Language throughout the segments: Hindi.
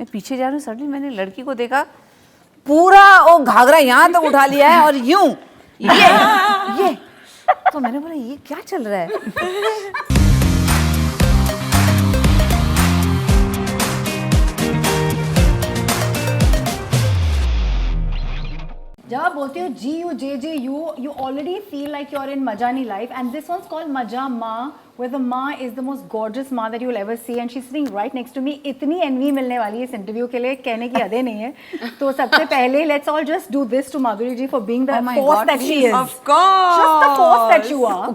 मैं पीछे जा रही हूँ, सडनली मैंने लड़की को देखा, पूरा वो घाघरा यहाँ तक उठा लिया है और यूं ये तो मैंने बोला ये क्या चल रहा है। जब आप बोलते हो GUJJU, you already feel like you're in Majani life, and this one's called Maja Ma, where the Ma is the most gorgeous Ma that you'll ever see, and she's sitting right next to me. इतनी envy मिलने वाली है इस इंटरव्यू के लिए, कहने की हदें नहीं है। तो सबसे पहले let's all just do this to Madhuri ji for being the force that she is. Of course. Just the force that you are.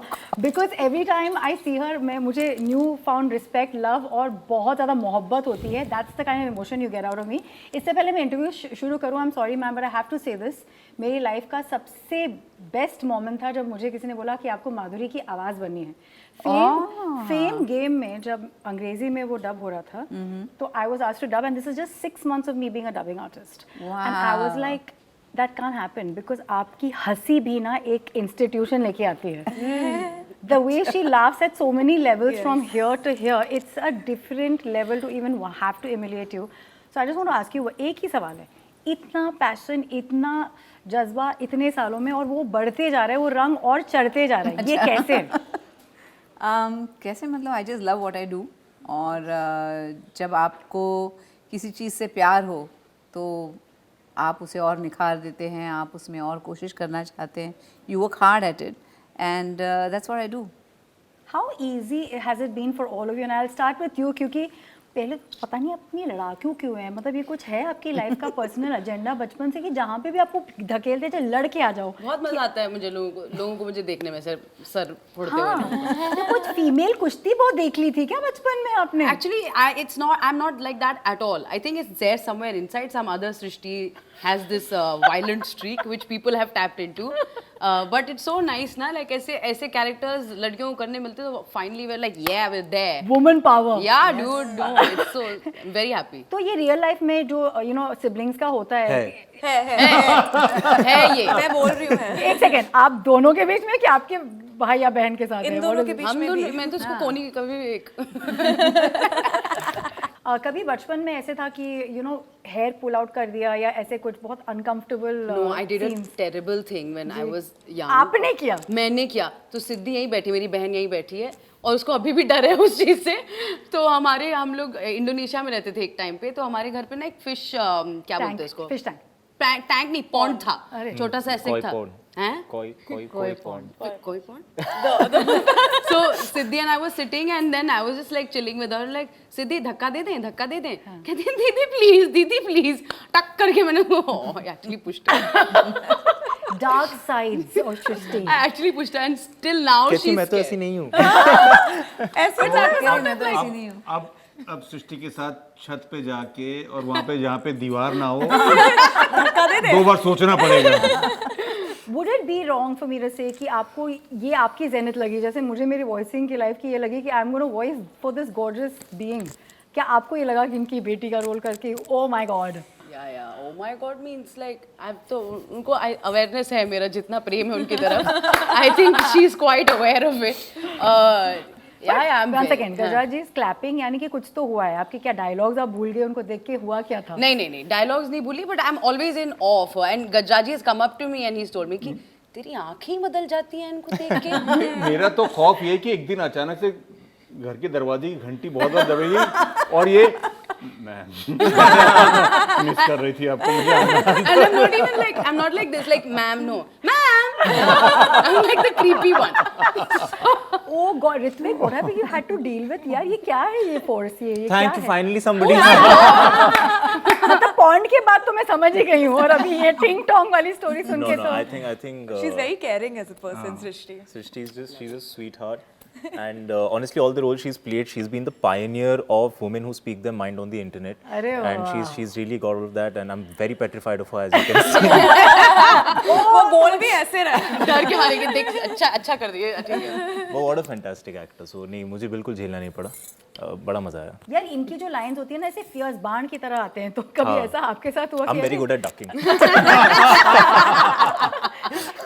Because every time I see her, मुझे new found respect, love और बहुत ज़्यादा मोहब्बत होती है. That's the kind of emotion you get out of me. इससे पहले मैं इंटरव्यू शुरू करूँ, I'm sorry ma'am, but I have to say this. मेरी लाइफ का सबसे बेस्ट मोमेंट था जब मुझे किसी ने बोला कि आपको माधुरी की आवाज़ बननी है। फेम गेम में जब अंग्रेजी में वो डब हो रहा था, तो I was asked to dub, and this is just 6 months of me being a dubbing artist. And I was like, that can't happen because आपकी हंसी भी ना एक इंस्टीट्यूशन लेके आती है। The way she laughs at so many levels, from here to here, it's a different level to even have to emulate you. So I just want to ask you, एक ही सवाल है, इतना पैशन, इतना जज्बा इतने सालों में, और वो बढ़ते जा रहा है, वो रंग और चढ़ते जा रहा है, ये कैसे? कैसे मतलब I just love what I do, और जब आपको किसी चीज़ से प्यार हो तो आप उसे और निखार देते हैं, आप उसमें और कोशिश करना चाहते हैं, you work hard at it, and that's what I do. How easy has it been for all of you? And I'll start with you, क्योंकि पहले पता नहीं अपनी लड़ाकू क्यों है, मतलब ये कुछ है आपकी लाइफ का पर्सनल एजेंडा बचपन से कि जहाँ पे भी आपको धकेलते थे लड़ के आ जाओ? बहुत मजा आता है मुझे लोगों को मुझे देखने में सर फोड़ते हुए। तो कुछ फीमेल कुश्ती बहुत देख ली थी क्या बचपन में आपने? Actually, I'm not like that at all. I think it's there somewhere inside. Some other Srishti has this violent streak which people have tapped into. But it's so nice ना, like ऐसे characters लड़कियों को करने मिलते तो finally we're like yeah, we're there. Woman power. Yeah, dude, no, it's so I'm very happy. तो ये रियल लाइफ में जो सिबलिंग्स का होता है है ये मैं बोल रही हूँ है। एक सेकेंड, आप दोनों के बीच में कि आपके भाई या बहन के साथ इन है? दोनों के बीच हम में दोनों, भी। मैं तो उसको कोनी कभी एक कभी बचपन में ऐसे था कि हेयर पुल आउट कर दिया या ऐसे कुछ बहुत uncomfortable? No, I did a terrible thing when I was young. आपने किया? मैंने किया। तो सिद्धि यहीं बैठी, मेरी बहन यहीं बैठी है और उसको अभी भी डर है उस चीज़ से। तो हम लोग इंडोनेशिया में रहते थे एक टाइम पे, तो हमारे घर पे ना एक फिश क्या बोलते हैं उसको, फिश टैंक नहीं पॉन्ड था, छोटा सा ऐसे था, हैं कोई pond. So Siddhi and I was sitting and then I was just like chilling with her, like सिद्धि धक्का दे दें। कहती है दीदी प्लीज टक करके मैंने actually pushed her. Dark sides और सृष्टि। I actually pushed her and still now she's मैं तो ऐसी नहीं हूँ। ऐसे मैं तो ऐसी नहीं हूँ। अब सृष्टि के साथ छत पे जाके और वहाँ पे जहाँ पे दीवार ना हो 2 बार सोचना पड़ेगा। Would it be wrong for me to say कि आपको ये आपकी ज़ेनिथ लगी, जैसे मुझे मेरी वॉइसिंग की लाइफ की ये लगी कि I am gonna voice for this gorgeous being? क्या आपको ये लगा कि इनकी बेटी का रोल करके oh my God? Yeah, oh my God means like तो उनको awareness है, मेरा जितना प्रेम है उनकी तरफ, I think she's quite aware of it. Yeah, I'm one second, Gajraj ji clapping यानी कि कुछ तो हुआ है आपके, क्या डायलॉग्स आप भूल गए? उनको देख के हुआ क्या था? नहीं डायलॉग्स नहीं भूली, but I am always in awe of her, and Gajraji has come up to me and he told me कि तेरी आंखें ही बदल जाती हैं इनको देख के। मेरा तो खौफ ये कि एक दिन अचानक से घर के दरवाजे की घंटी बहुत बार दबेगी और ये मिस कर रही थी आपको मुझे। And I'm not even like, I'm not like this, like ma'am, no, ma'am. I'm like the creepy one. Oh God, Ritvik, what have you had to deal with? यार ये क्या है ये फोर्स, ये क्या Thank you, है? finally somebody. मतलब पॉन्ड के बाद तो मैं समझ ही गई हूँ, और अभी ये टिंग टोंग वाली स्टोरी सुन के No, तो I think. She's very caring as a person, Srishti. Srishti is she's a sweetheart. And honestly, all the roles she's played, she's been the pioneer of women who speak their mind on the internet. अरे And वाह। she's really got all of that, and I'm very petrified of her, as you can see. वो बोल भी ऐसे रहा है। डर के मारे के देख अच्छा कर दिए, ठीक है। But what a fantastic actor. So नहीं, मुझे बिल्कुल झेलना नहीं पड़ा, बड़ा मजा आया। यार इनकी जो लाइंस होती है ना ऐसे फियर्स बाण की तरह आते हैं, तो कभी हाँ। ऐसा आपके साथ हुआ? I'm very good at ducking.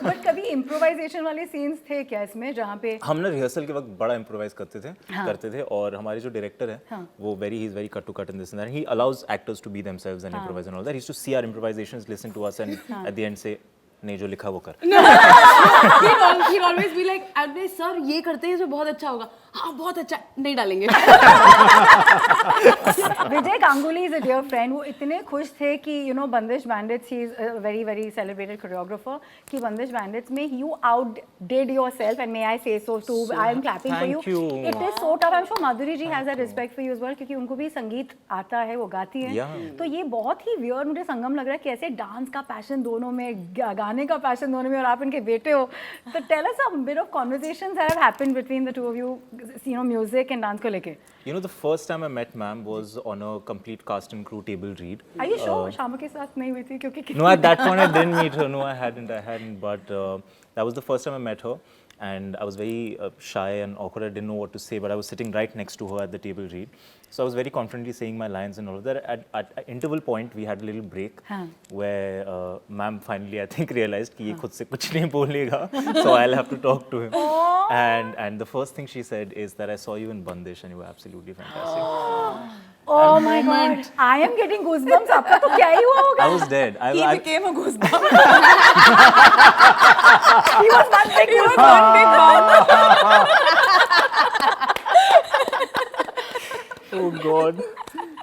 But कभी इम्प्रोवाइजेशन वाले सीन्स थे क्या इसमें जहाँ पे हम ना रिहर्सल के वक्त बड़ा इम्प्रोवाइज करते थे और हमारे जो डायरेक्टर है वो ही is very cut to cut in this and he allows actors to be themselves and improvise and all that he used to see our improvisations listen to us and at the end से नहीं जो लिखा वो कर He'll always be like, अरे सर ये करते हैं इसमें बहुत अच्छा होगा, हाँ बहुत अच्छा, नहीं डालेंगे। Vijay Ganguly is a dear friend. वो इतने खुश थे कि you know Bandish bandits, he is a very very celebrated choreographer, कि बंदिश बैंडिट्स में you outdid yourself and may I say so too. I am clapping for you. It is so tough. I am sure Madhuri ji has a respect for you as well, क्योंकि उनको भी संगीत आता है, वो गाती है. तो ये बहुत ही वियर्ड मुझे संगम लग रहा है, कैसे डांस का पैशन दोनों में, गाने का पैशन दोनों में, और आप इनके बेटे हो. तो tell us a bit of conversations that have happened between the two of you, you know, music and dance को लेके. You know, the first time I met ma'am was on a complete cast and crew table read. Are you sure शामा के साथ नहीं हुई थी? क्योंकि No, at that point I didn't meet her. No, I hadn't. But that was the first time I met her, and I was very shy and awkward. I didn't know what to say, but I was sitting right next to her at the table read. So I was very confidently saying my lines and all of that. At interval point, we had a little break where ma'am finally, I think, realized कि ये खुद से कुछ नहीं बोलेगा, so I'll have to talk to him. And the first thing she said is that I saw you in Bandish and you were absolutely fantastic. Oh my God, I am getting goosebumps. आपका तो क्या ही हुआ होगा? I was dead. He became a goosebump. He was one big He was one big bump. Oh God.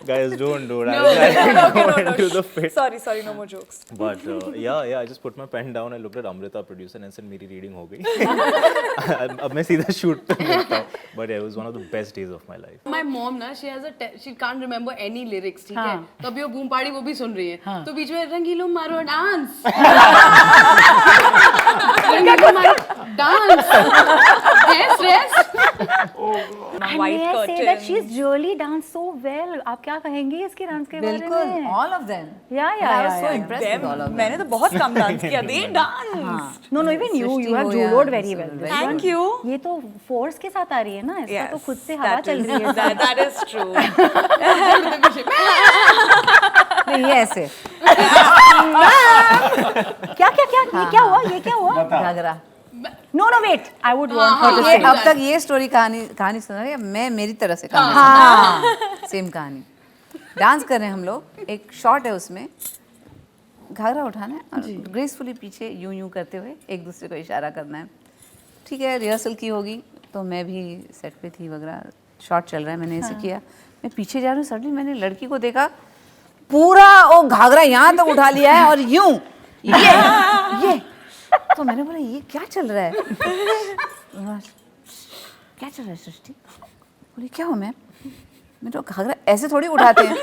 Guys, don't do that. No. Into the pit. Sorry, no more jokes. But yeah, I just put my pen down. I looked at Amrita, producer, and said, "मेरी reading हो गई." अब मैं सीधा shoot पे बैठता हूँ. But yeah, it was one of the best days of my life. My mom ना, she can't remember any lyrics, ठीक है? तो अभी वो बूम पाड़ी वो भी सुन रही है, तो बीच में रंगीलो मारो डांस, रंगीलो मारो dance, stress. And White may I say curtain. that she's really danced so well. आप क्या कहेंगी इसके डांस के बारे बिल्कुल, में? all of them. Yeah. I was so impressed with all of them. मैंने तो बहुत कम डांस किया. They danced. No, even you Srishti have हो या judoed very well. Thank This one- Thank you. ये तो फोर्स के साथ आ रही है ना, इसका तो खुद से हवा that चल is- रही है. That is true. नहीं, ये ऐसे क्या हुआ? Ghaghara. No, wait. I would want her to ये say. अब तक ये स्टोरी कहानी सुना रही है, मैं मेरी तरह से कहानी सेम कहानी. डांस कर रहे हैं हम लोग, एक शॉट है उसमें, घाघरा उठाना है और ग्रेसफुली पीछे यूं करते हुए एक दूसरे को इशारा करना है. ठीक है, रिहर्सल की होगी तो मैं भी सेट पे थी वगैरह, शॉट चल रहा है, मैंने ऐसे किया, मैं पीछे जा रही हूँ, सडनली मैंने लड़की को देखा, पूरा वो घाघरा यहाँ तक उठा लिया है और यूं ये तो मैंने बोला ये क्या चल रहा है? क्या चल रहा है सृष्टि? बोली क्या हो मैम? मैं तो घाघरा ऐसे थोड़ी उठाते हैं,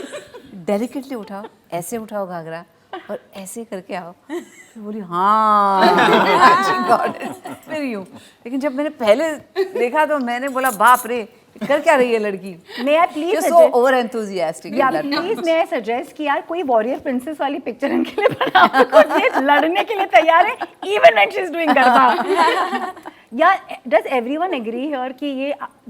डेलिकेटली उठाओ, ऐसे उठाओ घाघरा और ऐसे करके आओ. बोली हाँ. फिर यूं. लेकिन जब मैंने पहले देखा तो मैंने बोला बाप रे, कर क्या रही है लड़की? May I please so suggest- over enthusiastic. या प्लीज मैं सजेस्ट कि यार कोई वॉरियर प्रिंसेस वाली पिक्चर इनके लिए बनाओ, बिकॉज़ ये लड़ने के लिए तैयार है even when she is doing garba. या डज एवरीवन एग्री हियर कि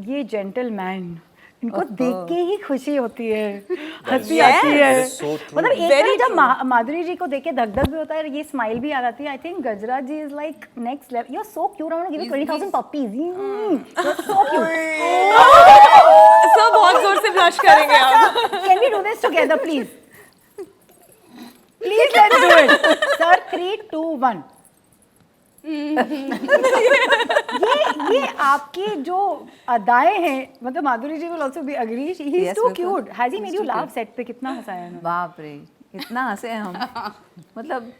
ये जेंटलमैन, इनको देख के ही खुशी होती है, हंसी आती है. That is so true. मतलब एक Very तरफ जब माधुरी जी को देख के धक धक भी होता है, ये स्माइल भी आ जाती है. I think Gajraj ji is like next level. You are so cute. I want to give you 20,000 puppies. You are so cute. सब बहुत जोर से ब्लश करेंगे आप. Can we do this together, please? Please, let's do it. Sir, 3, 2, 1. ये आपकी जो अदाएं हैं, मतलब माधुरी जी will also be agree. He is Yes, too बिल्कुल. cute. Has he He's made you too laugh cute. set पे? कितना हंसाया है? बाप रे, इतना हंसे हैं हम. मतलब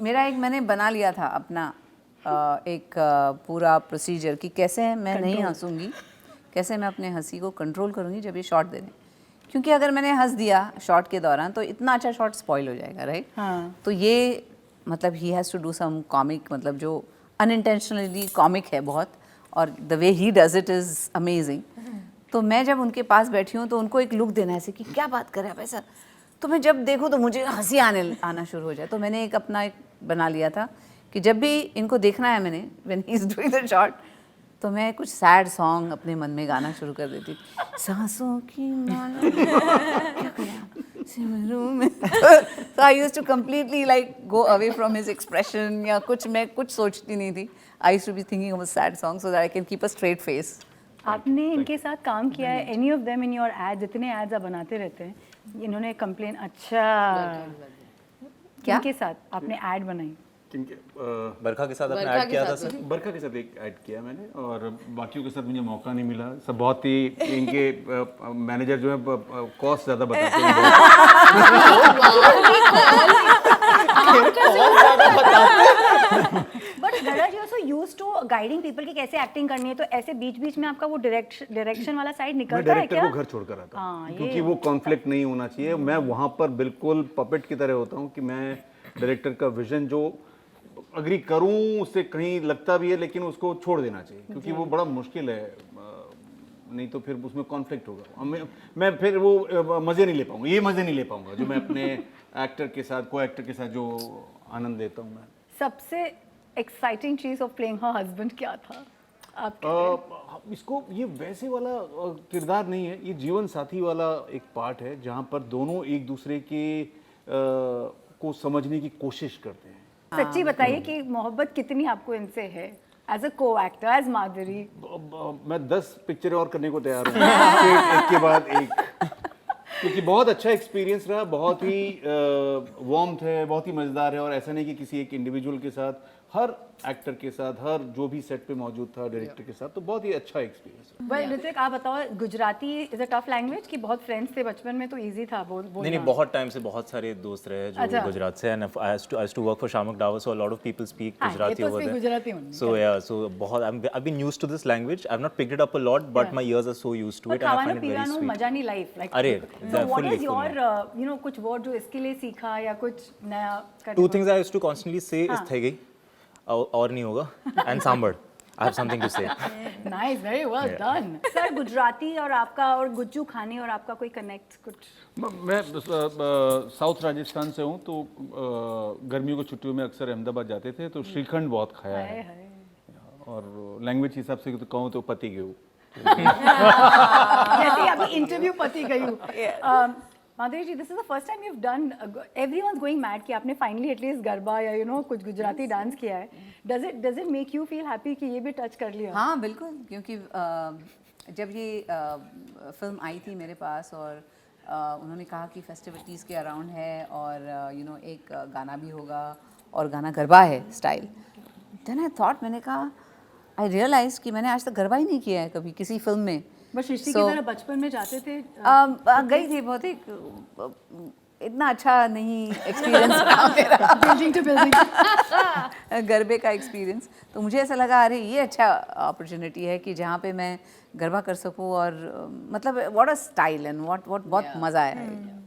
मेरा एक मैंने बना लिया था अपना एक पूरा प्रोसीजर कि कैसे मैं नहीं हंसूंगी, कैसे मैं अपने हंसी को कंट्रोल करूंगी जब ये शॉट दे रहे हैं. क्योंकि अगर मैंने हंस दिया शॉट के दौरान तो इतना अच्छा शॉट स्पॉइल हो जाएगा, राइट? हाँ. तो ये मतलब he has to do some comic, मतलब जो अनइंटेंशनली कॉमिक है बहुत, और the way he does it is amazing. तो मैं जब उनके पास बैठी हूँ तो उनको एक लुक देना है ऐसे कि क्या बात कर रहे हैं आप ऐसा. तो मैं जब देखूँ तो मुझे हंसी आना शुरू हो जाए. तो मैंने एक अपना एक बना लिया था कि जब भी इनको देखना है मैंने, when he is doing the shot, तो मैं कुछ सैड सॉन्ग अपने मन में गाना शुरू कर देती. सांसों की माला क्या करें सिमरू में. तो So I used to completely like go away from his expression या कुछ मैं कुछ सोचती नहीं थी. I used to be thinking of a sad song so that I can keep a straight face. आपने इनके साथ काम किया है, any of them in your ads, जितने ads आप बनाते रहते हैं, इन्होंने complain, अच्छा क्या? इनके साथ आपने ad बनाई? किनके बरखा के साथ आपने बरखा ऐड के किया था साथ सर? बरखा के साथ एक ऐड किया मैंने और बाकियों के साथ मुझे मौका नहीं मिला. सब बहुत ही इनके मैनेजर जो है कॉस्ट ज़्यादा बताते हैं. But Dharaj, you also used to guiding people कि कैसे एक्टिंग करनी है, तो ऐसे बीच बीच में आपका वो डायरेक्शन वाला साइड मैं निकलता है डायरेक्टर क्या? को घर छोड़ कर आता हाँ, हूँ ये क्योंकि वो कॉन्फ्लिक्ट नहीं होना चाहिए. मैं वहाँ पर बिल्कुल पपेट की तरह होता हूँ कि मैं डायरेक्टर का विजन जो अग्री करूँ उससे कहीं लगता भी है लेकिन उसको छोड़ देना चाहिए क्योंकि वो बड़ा मुश्किल है. नहीं तो फिर उसमें कॉन्फ्लिक्ट होगा. मैं फिर वो मज़े नहीं ले पाऊंगा. ये मज़े नहीं ले पाऊंगा जो मैं अपने एक्टर के साथ को एक्टर के साथ जो आनंद लेता हूँ. मैं सबसे एक्साइटिंग चीज ऑफ प्लेइंग हर हस्बैंड क्या था आपके? इसको ये वैसे वाला किरदार नहीं है. ये जीवन साथी वाला एक पार्ट है जहाँ पर दोनों एक दूसरे के को समझने की कोशिश करते हैं. सच्ची बताइए कि मोहब्बत कितनी आपको इनसे है एज अ को एक्टर, एज माधुरी? मैं 10 पिक्चरें और करने को तैयार हूँ एक के बाद एक क्योंकि बहुत अच्छा एक्सपीरियंस रहा. बहुत ही वार्मथ है, बहुत ही मज़ेदार है और ऐसा नहीं कि किसी एक इंडिविजुअल के साथ, हर एक्टर के साथ, हर जो भी सेट पे मौजूद था डायरेक्टर के साथ, तो बहुत ही अच्छा एक्सपीरियंस है. वेल ऋतिक, आप बताओ, Gujarati is a tough language कि बहुत फ्रेंड्स थे बचपन में तो इजी था बोलना? नहीं, बहुत टाइम से बहुत सारे दोस्त रहे जो अच्छा. गुजरात से and I has to work for शामुक डावर so a lot of people speak हाँ, गुजराती ये तो over speak Gujarati only. So yeah so बहुत I been used to this language. I have not picked it up a lot but my ears are so used to it and I find it very पीवानो स्वीट. मजा नहीं लाइफ लाइक. अरे, so what fully, is your you know कुछ वर्ड जो इसके लिए सीखा या कुछ नया करने Two को? things I used to constantly say is थे गई और नहीं होगा and sambar. I have something to say. Nice, very well done. Sir, Gujarati और आपका और गुज्जू खाने और आपका कोई कनेक्ट कुछ? मैं साउथ राजस्थान से हूँ तो गर्मियों की छुट्टियों में अक्सर अहमदाबाद जाते थे तो श्रीखंड बहुत खाया है. और लैंग्वेज हिसाब से तो कहूँ तो पति गेहूँ. जैसे अभी इंटरव्यू पति गई हूँ. Madhuri ji, this is the first time you have done, everyone's going mad कि आपने फाइनली एटलीस्ट गरबा या यू नो कुछ गुजराती डांस किया है. Does it make you feel happy कि ये भी टच कर लिया? हाँ बिल्कुल, क्योंकि जब ये फिल्म आई थी मेरे पास और उन्होंने कहा कि फेस्टिविटीज़ के अराउंड है और यू नो एक गाना भी होगा और गाना गरबा है स्टाइल. देन आई थॉट, मैंने कहा आई रियलाइज कि मैंने आज तक गरबा ही नहीं किया है कभी किसी फिल्म में. बस सृष्टि की तरह बचपन में जाते थे? गई थी, बहुत एक इतना अच्छा नहीं एक्सपीरियंस रहा मेरा बिल्डिंग टू बिल्डिंग. गरबे का एक्सपीरियंस. तो मुझे ऐसा लगा अरे ये अच्छा अपॉर्चुनिटी है कि जहाँ पे मैं गरबा कर सकूँ और मतलब what a style and what बहुत मज़ा आया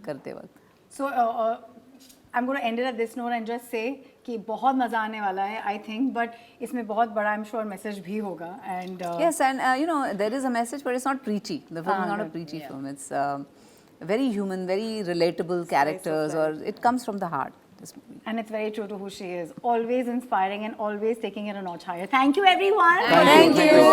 करते वक्त. So I am going to end it at this note and just say कि बहुत मज़ा आने वाला है आई थिंक, बट इसमें बहुत बड़ा आई एम श्योर मैसेज भी होगा. And yes, and you know there is a message but it's not preachy. The film is not a preachy film. It's very human, very relatable characters, or it comes from the heart, this movie. And it's very true to who she is. Always inspiring and always taking it a notch higher. Thank you, everyone. Thank you.